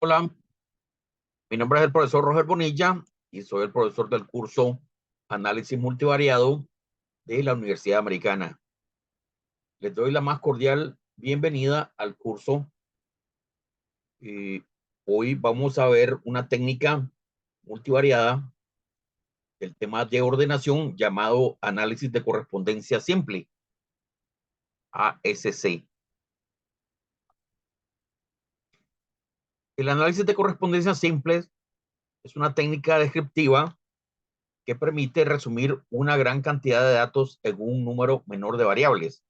Hola, mi nombre es el profesor Roger Bonilla y soy el profesor del curso Análisis Multivariado de la Universidad Americana. Les doy la más cordial bienvenida al curso. Hoy vamos a ver una técnica multivariada del tema de ordenación llamado análisis de correspondencia simple, ASC. El análisis de correspondencia simple es una técnica descriptiva que permite resumir una gran cantidad de datos en un número menor de variables.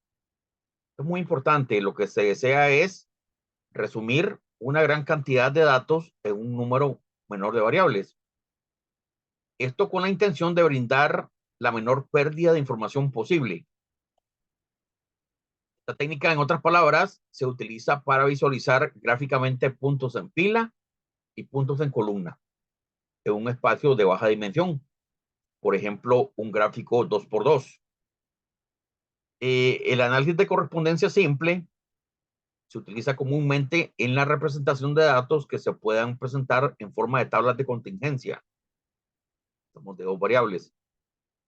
Es muy importante. Lo que se desea es resumir una gran cantidad de datos en un número menor de variables. Esto con la intención de brindar la menor pérdida de información posible. Esta técnica, en otras palabras, se utiliza para visualizar gráficamente puntos en fila y puntos en columna en un espacio de baja dimensión. Por ejemplo, un gráfico 2x2. El análisis de correspondencia simple se utiliza comúnmente en la representación de datos que se puedan presentar en forma de tablas de contingencia. Estamos de dos variables.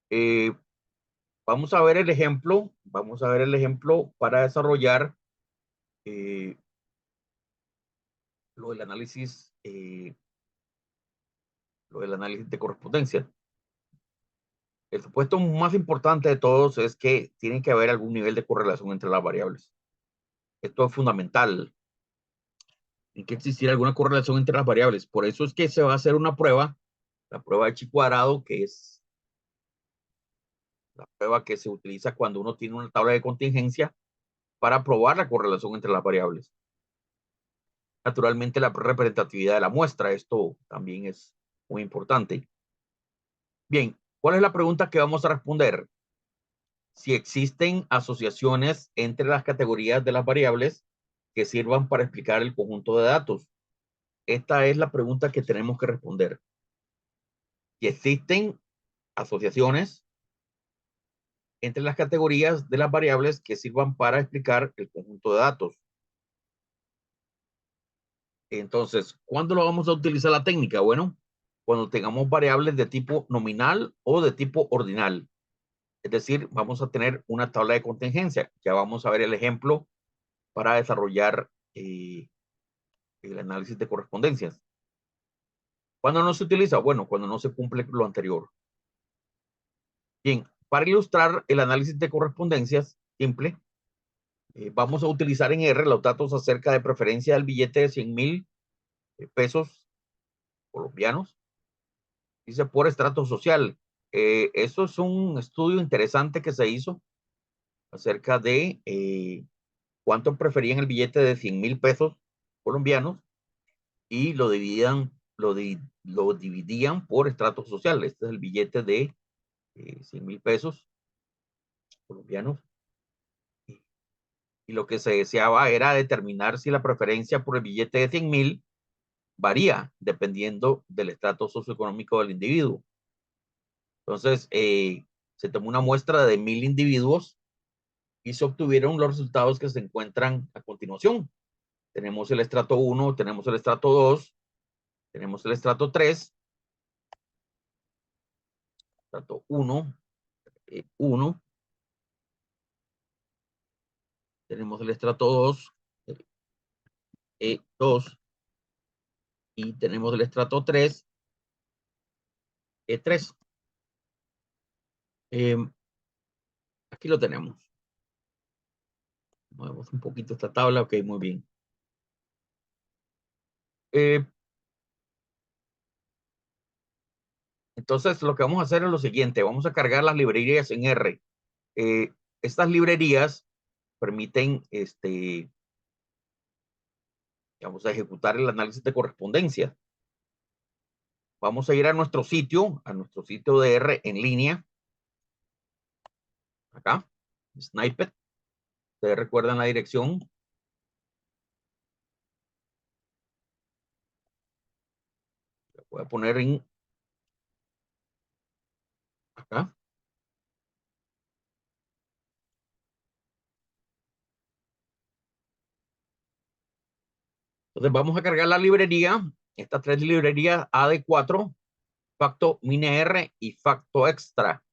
Eh, vamos a ver el ejemplo para desarrollar eh, lo del análisis, de correspondencia. El supuesto más importante de todos es que tiene que haber algún nivel de correlación entre las variables. Esto es fundamental. Tiene que existir alguna correlación entre las variables. Por eso es que se va a hacer una prueba, la prueba de chi cuadrado, que es la prueba que se utiliza cuando uno tiene una tabla de contingencia para probar la correlación entre las variables. Naturalmente, la representatividad de la muestra, esto también es muy importante. Bien, ¿cuál es la pregunta que vamos a responder? Si existen asociaciones entre las categorías de las variables que sirvan para explicar el conjunto de datos. Esta es la pregunta que tenemos que responder. Si existen asociaciones entre las categorías de las variables que sirvan para explicar el conjunto de datos. Entonces, ¿cuándo lo vamos a utilizar la técnica? Bueno, cuando tengamos variables de tipo nominal o de tipo ordinal. Es decir, vamos a tener una tabla de contingencia. Ya vamos a ver el ejemplo para desarrollar el análisis de correspondencias. ¿Cuándo no se utiliza? Bueno, cuando no se cumple lo anterior. Bien, para ilustrar el análisis de correspondencias simple, vamos a utilizar en R los datos acerca de preferencia del billete de 100,000 pesos colombianos. Dice por estrato social. Eso es un estudio interesante que se hizo acerca de cuánto preferían el billete de 100,000 pesos colombianos y lo dividían por estrato social. Este es el billete de 100,000 pesos colombianos. Y lo que se deseaba era determinar si la preferencia por el billete de 100,000 varía dependiendo del estrato socioeconómico del individuo. Entonces, se tomó una muestra de 1,000 individuos y se obtuvieron los resultados que se encuentran a continuación. Tenemos el estrato 1, tenemos el estrato 2, tenemos el estrato 3, estrato 1, 1, tenemos el estrato 2, 2, y tenemos el estrato 3, 3. Aquí lo tenemos. Movemos un poquito esta tabla, ok, muy bien. Eh, entonces, lo que vamos a hacer es lo siguiente, vamos a cargar las librerías en R. Estas librerías permiten, vamos a ejecutar el análisis de correspondencia. Vamos a ir a nuestro sitio de R en línea. Acá, Snippet. Ustedes recuerdan la dirección. La voy a poner en acá. Entonces vamos a cargar la librería, estas tres librerías AD4, Facto MinR y Facto Extra.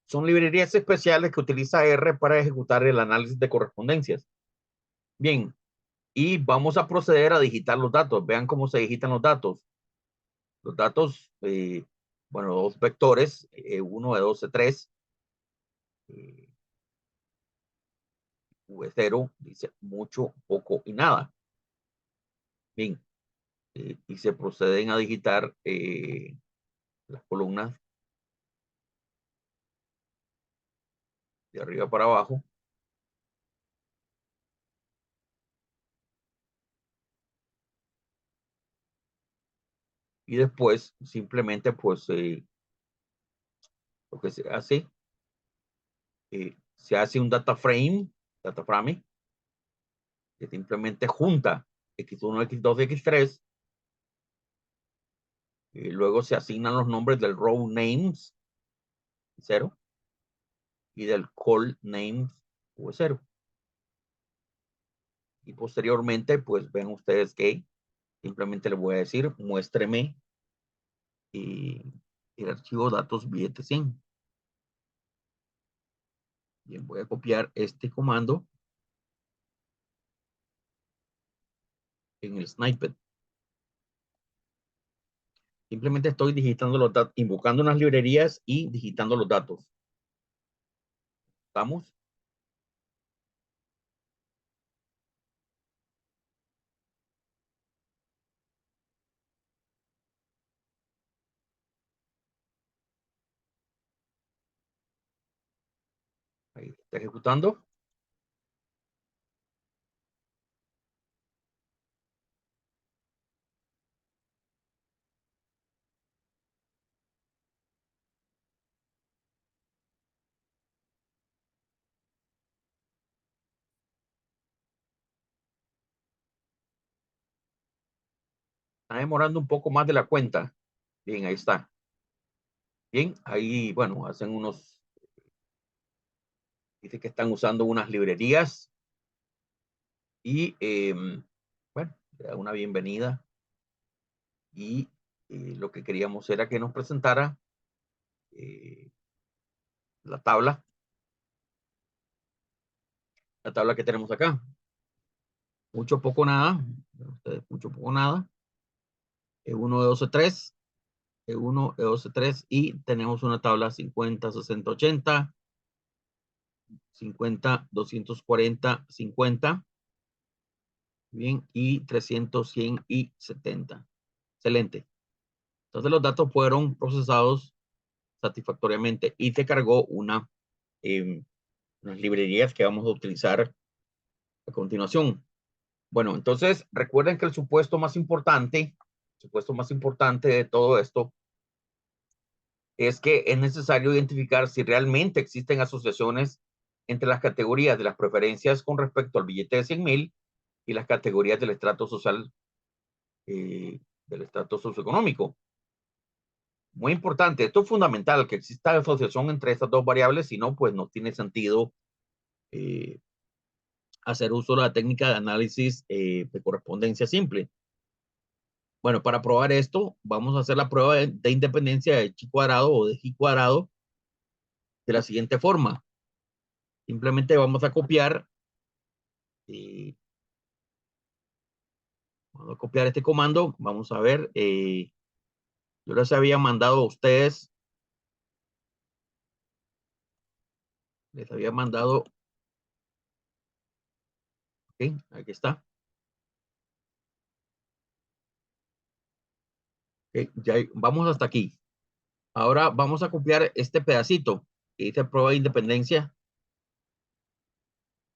Son librerías especiales que utiliza R para ejecutar el análisis de correspondencias. Bien, y vamos a proceder a digitar los datos. Vean cómo se digitan los datos. Los datos, bueno, dos vectores, uno de 12, 3, V0, dice mucho, poco y nada. Bien, y se proceden a digitar las columnas de arriba para abajo. Y después simplemente pues lo que se hace un data frame que simplemente junta X1, X2, X3, y luego se asignan los nombres del row names 0 y del call names V0. Y posteriormente pues ven ustedes que simplemente les voy a decir muéstreme el archivo datos billete 100. Bien, voy a copiar este comando en el snippet. Simplemente estoy digitando los datos, invocando unas librerías y digitando los datos. ¿Estamos? Ahí está ejecutando. Está demorando un poco más de la cuenta. Bien, ahí está. Bien, ahí, bueno, hacen unos, dice que están usando unas librerías y, bueno, le da una bienvenida y lo que queríamos era que nos presentara eh, la tabla que tenemos acá. Mucho, poco, nada. Ustedes, mucho, poco, nada. E1, E12, 3. E1, E12, 3. Y tenemos una tabla 50, 60, 80. 50, 240, 50. Bien, y 300, 100 y 70. Excelente. Entonces los datos fueron procesados satisfactoriamente y te cargó unas librerías que vamos a utilizar a continuación. Bueno, entonces recuerden que el supuesto más importante de todo esto es que es necesario identificar si realmente existen asociaciones entre las categorías de las preferencias con respecto al billete de 100,000 y las categorías del estrato social, del estrato socioeconómico. Muy importante, esto es fundamental, que exista asociación entre estas dos variables, si no, pues no tiene sentido eh, hacer uso de la técnica de análisis de correspondencia simple. Bueno, para probar esto, vamos a hacer la prueba de independencia de chi cuadrado o de ji cuadrado de la siguiente forma. Simplemente eh, vamos a copiar este comando. Vamos a ver, yo les había mandado a ustedes, les había mandado, ok, aquí está. Okay, ya vamos hasta aquí. Ahora vamos a copiar este pedacito que dice prueba de independencia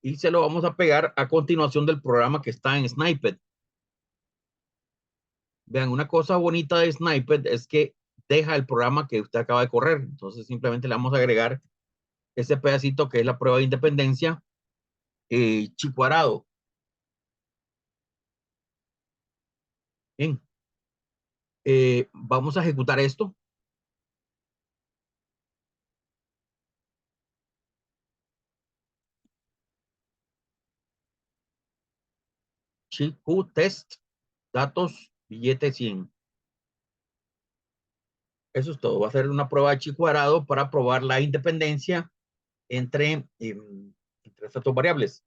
y se lo vamos a pegar a continuación del programa que está en Snippet. Vean, una cosa bonita de Snippet es que deja el programa que usted acaba de correr. Entonces simplemente le vamos a agregar ese pedacito que es la prueba de independencia chi cuadrado. Bien, vamos a ejecutar esto. CHQ test, datos, billete 100. Eso es todo. Va a ser una prueba de chi cuadrado para probar la independencia entre estas dos variables.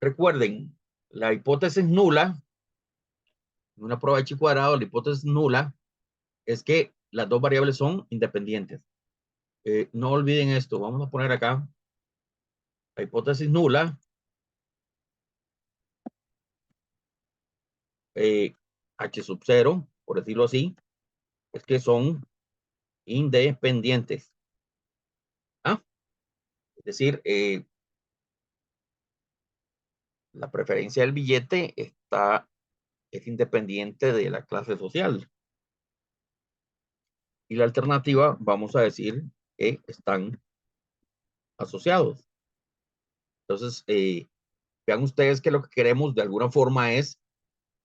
Recuerden, la hipótesis nula, una prueba de chi cuadrado, la hipótesis nula es que las dos variables son independientes. No olviden esto. Vamos a poner acá la hipótesis nula. H sub 0, por decirlo así, es que son independientes. ¿Ah? Es decir, la preferencia del billete es independiente de la clase social. Y la alternativa, vamos a decir que están asociados. Entonces, vean ustedes que lo que queremos de alguna forma es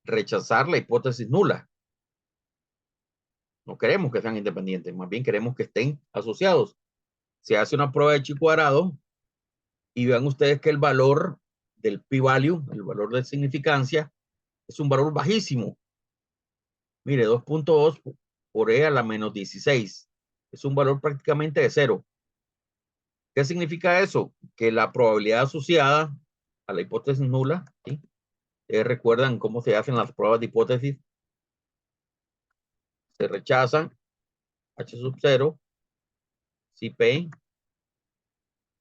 rechazar la hipótesis nula. No queremos que sean independientes, más bien queremos que estén asociados. Se hace una prueba de chi cuadrado y vean ustedes que el valor del p-value, el valor de significancia, es un valor bajísimo. Mire, 2.2 por e a la menos 16. Es un valor prácticamente de cero. ¿Qué significa eso? Que la probabilidad asociada a la hipótesis nula, ¿sí? ¿Recuerdan cómo se hacen las pruebas de hipótesis? Se rechazan H sub 0 si P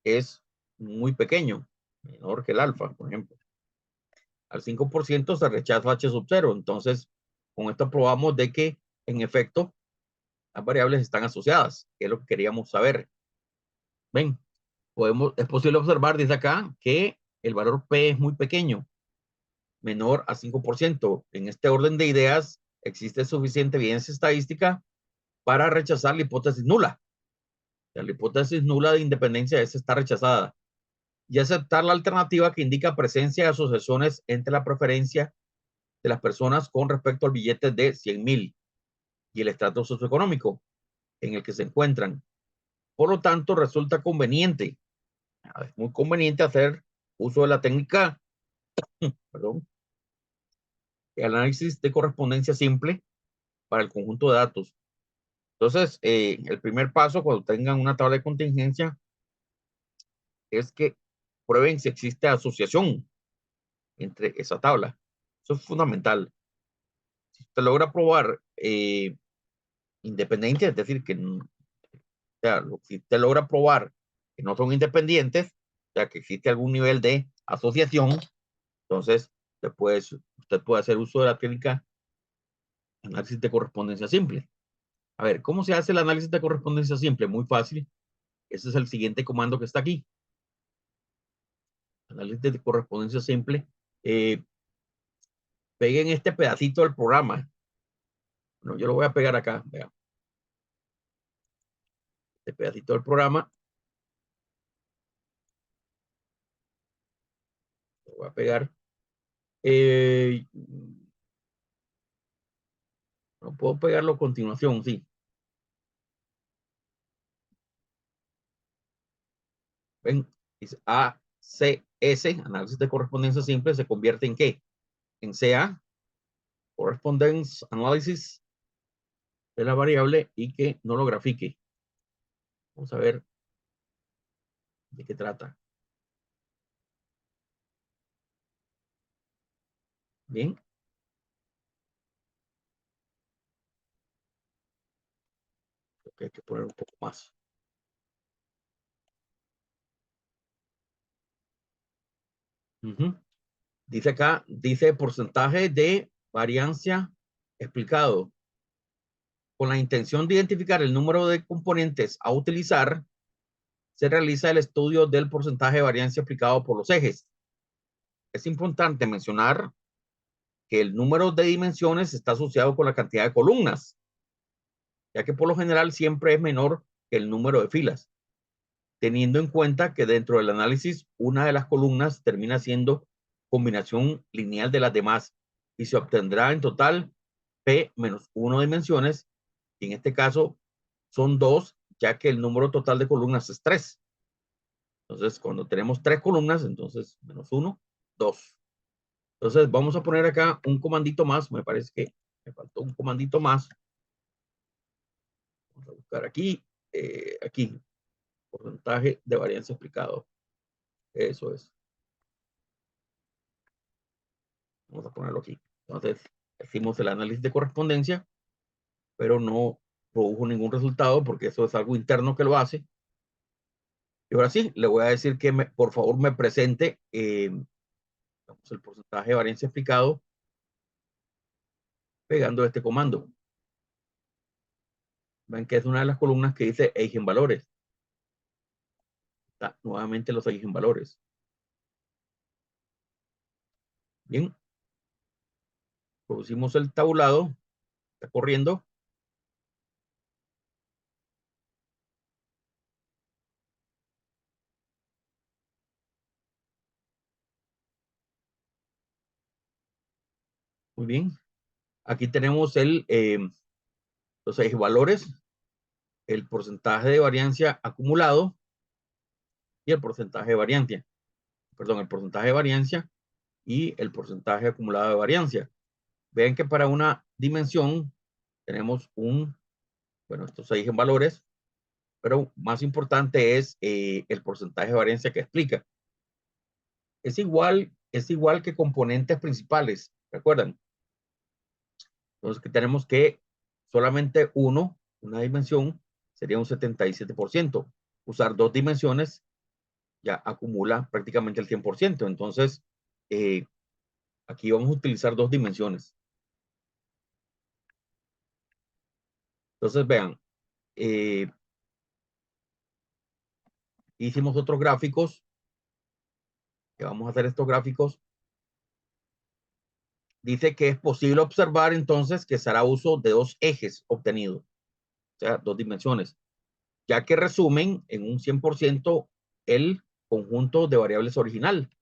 es muy pequeño, menor que el alfa, por ejemplo. Al 5% se rechaza H sub 0. Entonces, con esto probamos de que, en efecto, las variables están asociadas, que es lo que queríamos saber. Ven, es posible observar desde acá que el valor P es muy pequeño, menor a 5%. En este orden de ideas, existe suficiente evidencia estadística para rechazar la hipótesis nula. La hipótesis nula de independencia está rechazada. Y aceptar la alternativa que indica presencia de asociaciones entre la preferencia de las personas con respecto al billete de 100,000 y el estrato socioeconómico en el que se encuentran. Por lo tanto, resulta conveniente, es muy conveniente hacer uso de la técnica, perdón, el análisis de correspondencia simple para el conjunto de datos. Entonces, el primer paso cuando tengan una tabla de contingencia es que prueben si existe asociación entre esa tabla. Eso es fundamental. Si usted logra probar independencia, es decir, que si usted logra probar que no son independientes, o sea, que existe algún nivel de asociación, entonces usted puede hacer uso de la técnica análisis de correspondencia simple. A ver, ¿cómo se hace el análisis de correspondencia simple? Muy fácil. Ese es el siguiente comando que está aquí. Análisis de correspondencia simple. Peguen este pedacito del programa. Bueno, yo lo voy a pegar acá. Vean. Este pedacito del programa. Lo voy a pegar. No puedo pegarlo a continuación, sí. Ven, dice ACS, análisis de correspondencia simple, se convierte en ¿qué? En CA, correspondence analysis de la variable y que no lo grafique. Vamos a ver de qué trata. Bien. Creo que hay que poner un poco más. Dice acá, dice porcentaje de variancia explicado. Con la intención de identificar el número de componentes a utilizar, se realiza el estudio del porcentaje de variancia aplicado por los ejes. Es importante mencionar que el número de dimensiones está asociado con la cantidad de columnas, ya que por lo general siempre es menor que el número de filas, teniendo en cuenta que dentro del análisis una de las columnas termina siendo combinación lineal de las demás y se obtendrá en total P menos 1 dimensiones, y en este caso son 2, ya que el número total de columnas es 3. Entonces, cuando tenemos 3 columnas, entonces menos 1, 2. Entonces vamos a poner acá un comandito más. Me parece que me faltó un comandito más. Vamos a buscar aquí. Aquí. Porcentaje de varianza explicado. Eso es. Vamos a ponerlo aquí. Entonces, hicimos el análisis de correspondencia, pero no produjo ningún resultado porque eso es algo interno que lo hace. Y ahora sí, le voy a decir que por favor me presente el porcentaje de varianza explicado pegando este comando. Ven que es una de las columnas que dice eigenvalores. Está nuevamente los eigenvalores. Bien, producimos el tabulado. Está corriendo. Muy bien. Aquí tenemos los eigenvalores, el porcentaje de variancia acumulado y el porcentaje de variancia. Perdón, el porcentaje de variancia y el porcentaje acumulado de variancia. Ven que para una dimensión tenemos bueno, estos eigenvalores, pero más importante es el porcentaje de variancia que explica. Es igual que componentes principales, ¿recuerdan? Entonces, que tenemos que solamente una dimensión, sería un 77%. Usar dos dimensiones ya acumula prácticamente el 100%. Entonces, aquí vamos a utilizar dos dimensiones. Entonces, vean, eh, hicimos otros gráficos, que vamos a hacer estos gráficos. Dice que es posible observar entonces que será uso de dos ejes obtenidos, o sea, dos dimensiones, ya que resumen en un 100% el conjunto de variables original.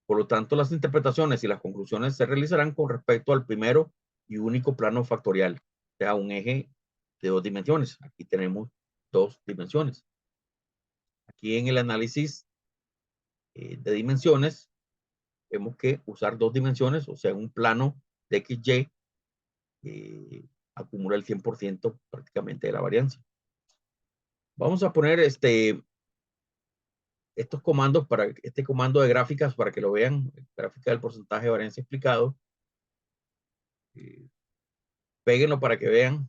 Por lo tanto, las interpretaciones y las conclusiones se realizarán con respecto al primero y único plano factorial, o sea, un eje de dos dimensiones. Aquí tenemos dos dimensiones. Aquí en el análisis de dimensiones, vemos que usar dos dimensiones, o sea, un plano de XY, acumula el 100% prácticamente de la varianza. Vamos a poner estos comandos para este comando de gráficas para que lo vean, gráfica del porcentaje de varianza explicado. Péguenlo para que vean,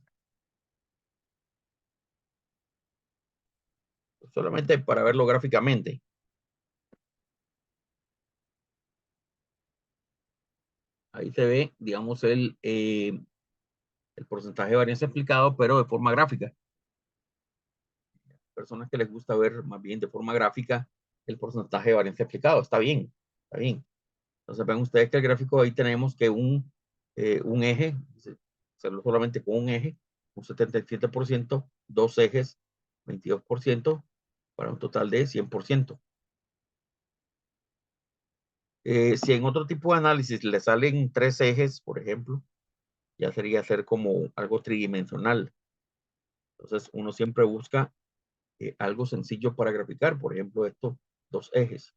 solamente para verlo gráficamente. Ahí se ve, digamos, el porcentaje de varianza explicado, pero de forma gráfica. Personas que les gusta ver más bien de forma gráfica el porcentaje de varianza explicado. Está bien, está bien. Entonces ven ustedes que el gráfico ahí tenemos que un eje, hacerlo solamente con un eje, un 77%, dos ejes, 22%, para un total de 100%. Si en otro tipo de análisis le salen tres ejes, por ejemplo, ya sería hacer como algo tridimensional. Entonces uno siempre busca algo sencillo para graficar, por ejemplo, estos dos ejes.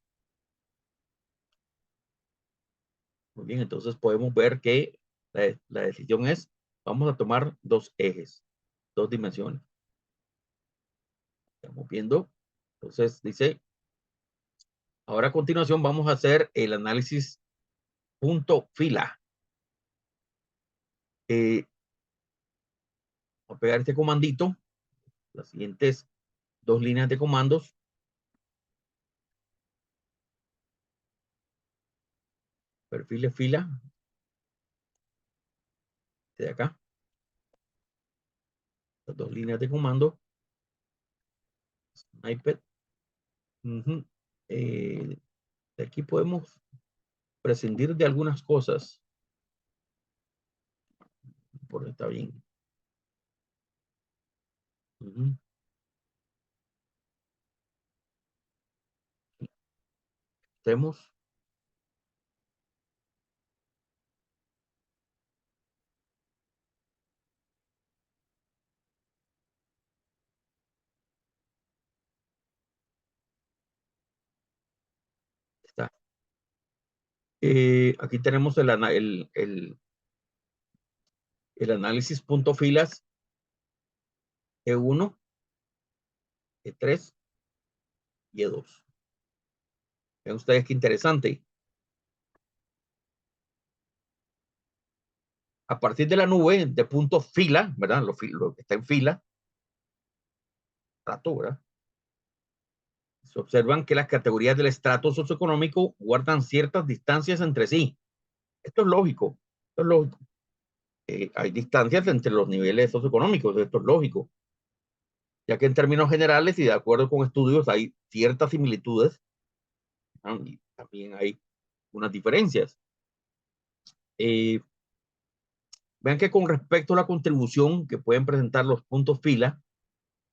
Muy bien, entonces podemos ver que la decisión es, vamos a tomar dos ejes, dos dimensiones. Estamos viendo. Entonces dice, ahora a continuación vamos a hacer el análisis punto fila. Voy a pegar este comandito, las siguientes dos líneas de comandos. Perfil de fila, de acá, las dos líneas de comando. iPad. De aquí podemos prescindir de algunas cosas. Por está bien. Tenemos, está. Aquí tenemos el análisis punto filas E1, E3 y E2. Vean ustedes qué interesante. A partir de la nube de puntos fila, ¿verdad? Lo que está en fila, estrato, ¿verdad? Se observan que las categorías del estrato socioeconómico guardan ciertas distancias entre sí. Esto es lógico. Esto es lógico. Hay distancias entre los niveles socioeconómicos. Esto es lógico. Ya que en términos generales y de acuerdo con estudios hay ciertas similitudes, ¿no? Y también hay unas diferencias. Vean que con respecto a la contribución que pueden presentar los puntos fila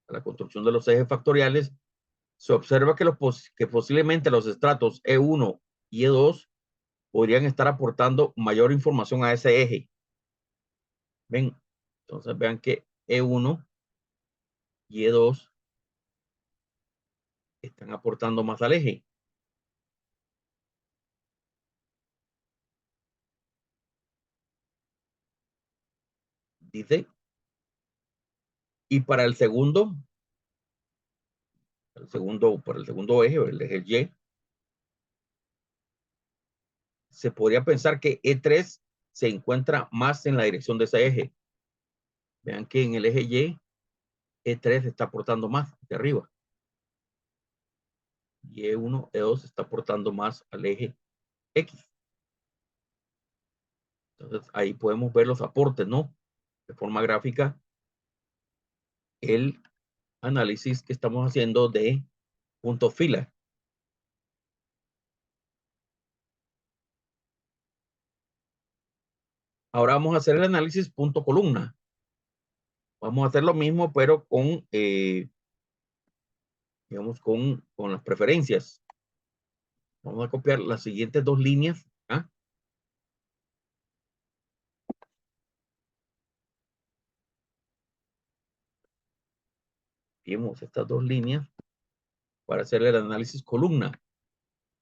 a la construcción de los ejes factoriales, se observa que posiblemente los estratos E1 y E2 podrían estar aportando mayor información a ese eje. Ven, entonces vean que E1 y E2 están aportando más al eje. Dice, y para el segundo eje, el eje Y, se podría pensar que E3 se encuentra más en la dirección de ese eje. Vean que en el eje Y, E3 está aportando más de arriba. Y E1, E2 está aportando más al eje X. Entonces ahí podemos ver los aportes, ¿no? De forma gráfica, el análisis que estamos haciendo de puntos fila. Ahora vamos a hacer el análisis punto columna. Vamos a hacer lo mismo, pero con, digamos, con las preferencias. Vamos a copiar las siguientes dos líneas. ¿Ah? Vemos estas dos líneas para hacer el análisis columna,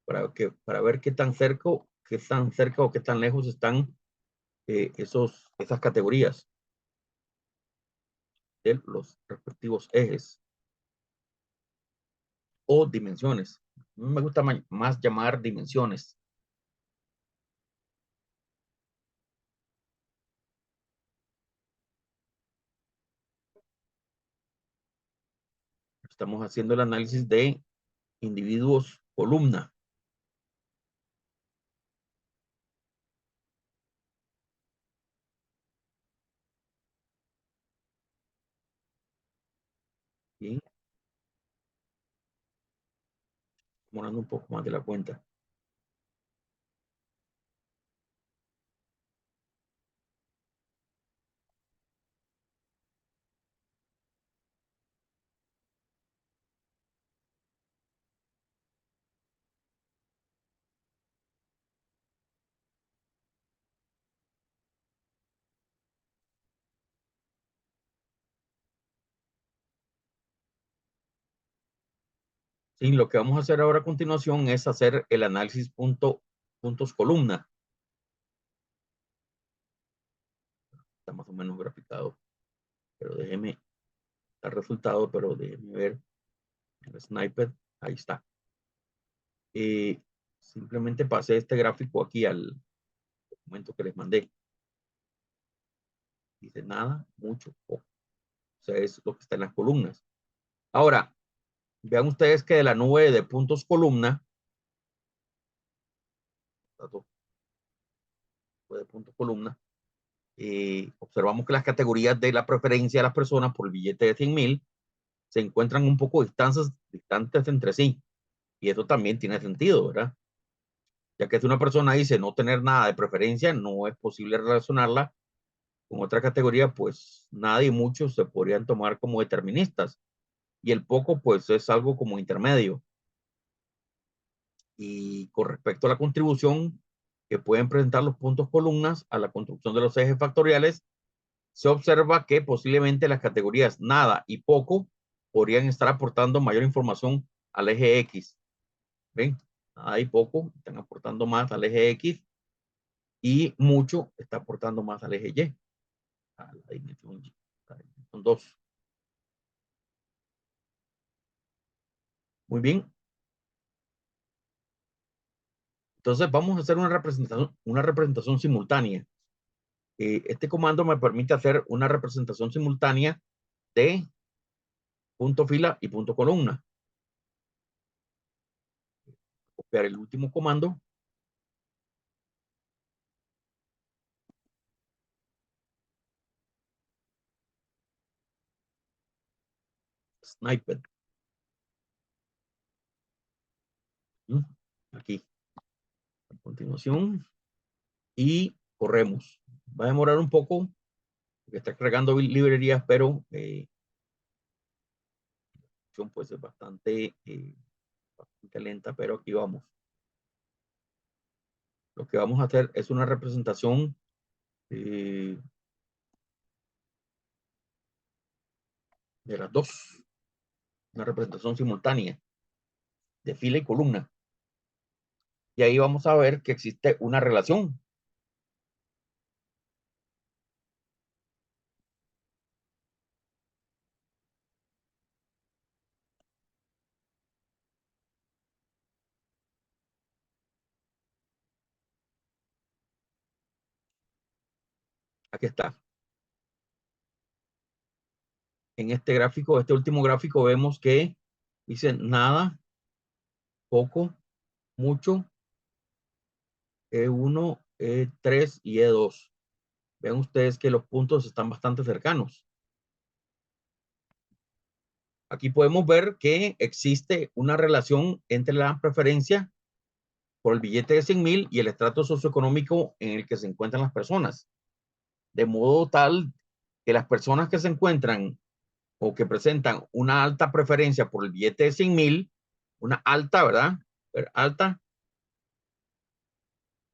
para ver qué tan cerca o qué tan lejos están esas categorías de los respectivos ejes o dimensiones. Me gusta más llamar dimensiones. Estamos haciendo el análisis de individuos columna. Bien, demorando un poco más de la cuenta. Sí, lo que vamos a hacer ahora a continuación es hacer el análisis puntos columna. Está más o menos graficado, pero déjeme el resultado, pero déjeme ver el sniper. Ahí está. Simplemente pasé este gráfico aquí al documento que les mandé. Dice nada, mucho, poco. O sea, es lo que está en las columnas. Ahora, vean ustedes que de la nube de puntos columna, de puntos columna, observamos que las categorías de la preferencia de las personas por el billete de 100,000 se encuentran un poco distantes entre sí. Y eso también tiene sentido, ¿verdad? Ya que si una persona dice no tener nada de preferencia, no es posible relacionarla con otra categoría, pues nada y muchos se podrían tomar como deterministas. Y el poco, pues es algo como intermedio. Y con respecto a la contribución que pueden presentar los puntos columnas a la construcción de los ejes factoriales, se observa que posiblemente las categorías nada y poco podrían estar aportando mayor información al eje X. ¿Ven? Nada y poco están aportando más al eje X y mucho está aportando más al eje Y, a la dimensión Y, a la dimensión 2. Muy bien. Entonces vamos a hacer una representación simultánea. Este comando me permite hacer una representación simultánea de punto fila y punto columna. Copiar el último comando. Sniper. Aquí. A continuación. Y corremos. Va a demorar un poco porque está cargando librerías, pero pues es bastante lenta, pero aquí vamos. Lo que vamos a hacer es una representación de las dos, una representación simultánea de fila y columna. Y ahí vamos a ver que existe una relación. Aquí está. En este gráfico, este último gráfico, vemos que dice nada, poco, mucho, E1, E3 y E2. Vean ustedes que los puntos están bastante cercanos. Aquí podemos ver que existe una relación entre la preferencia por el billete de 100,000 y el estrato socioeconómico en el que se encuentran las personas. De modo tal que las personas que se encuentran o que presentan una alta preferencia por el billete de 100,000, una alta, ¿verdad? Alta,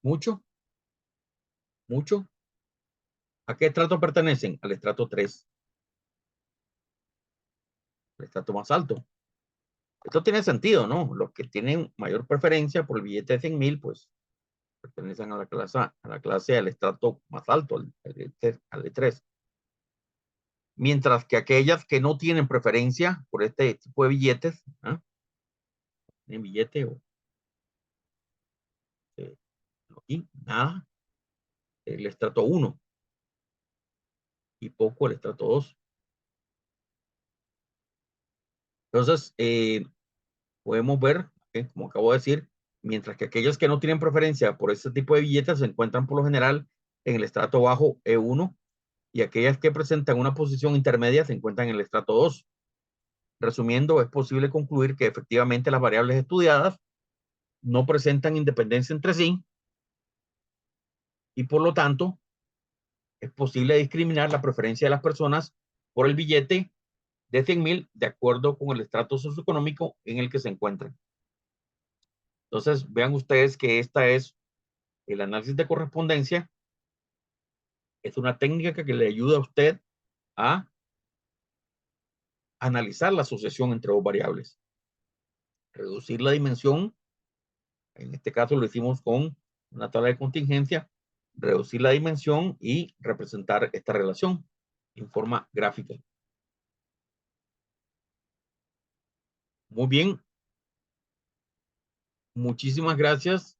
mucho, mucho. ¿A qué estrato pertenecen? Al estrato 3, el estrato más alto. Esto tiene sentido, ¿no? Los que tienen mayor preferencia por el billete de 100,000, pues pertenecen al estrato más alto, al E3. Mientras que aquellas que no tienen preferencia por este tipo de billetes, ¿ah? En billete o aquí, nada, el estrato 1 y poco el estrato 2. Entonces, podemos ver, como acabo de decir, mientras que aquellos que no tienen preferencia por este tipo de billetes se encuentran por lo general en el estrato bajo E1 y aquellas que presentan una posición intermedia se encuentran en el estrato 2. Resumiendo, es posible concluir que efectivamente las variables estudiadas no presentan independencia entre sí y por lo tanto es posible discriminar la preferencia de las personas por el billete de 100,000 de acuerdo con el estrato socioeconómico en el que se encuentran. Entonces, vean ustedes que esta es el análisis de correspondencia. Es una técnica que le ayuda a usted a analizar la asociación entre dos variables. Reducir la dimensión, en este caso lo hicimos con una tabla de contingencia, reducir la dimensión y representar esta relación en forma gráfica. Muy bien, muchísimas gracias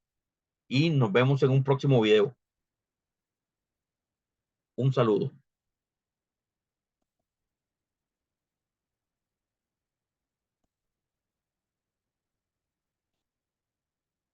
y nos vemos en un próximo video. Un saludo.